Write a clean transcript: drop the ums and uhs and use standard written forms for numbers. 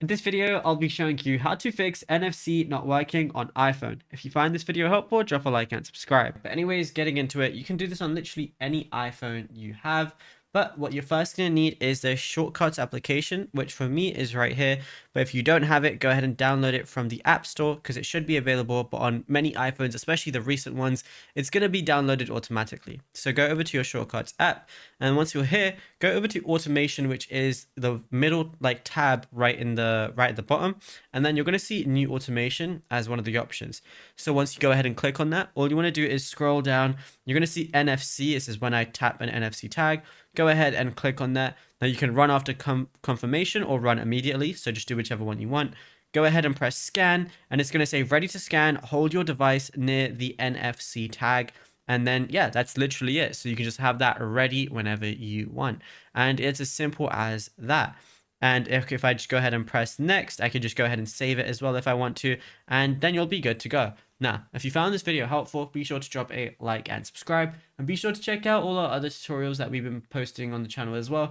In this video, I'll be showing you how to fix NFC not working on iPhone. If you find this video helpful, drop a like and subscribe. But anyways, getting into it, you can do this on literally any iPhone you have. But what you're first going to need is the shortcuts application, which for me is right here. But if you don't have it, go ahead and download it from the App Store because it should be available. But on many iPhones, especially the recent ones, it's going to be downloaded automatically. So go over to your shortcuts app. And once you're here, go over to automation, which is the middle tab right at the bottom. And then you're going to see new automation as one of the options. So once you go ahead and click on that, all you want to do is scroll down. You're going to see NFC. This is when I tap an NFC tag. Go ahead and click on that. Now you can run after confirmation or run immediately. So just do whichever one you want. Go ahead and press scan, and it's going to say ready to scan. Hold your device near the NFC tag. And then, yeah, that's literally it. So you can just have that ready whenever you want. And it's as simple as that. And if I just go ahead and press next, I could just go ahead and save it as well if I want to. And then you'll be good to go. Now, if you found this video helpful, be sure to drop a like and subscribe. And be sure to check out all our other tutorials that we've been posting on the channel as well.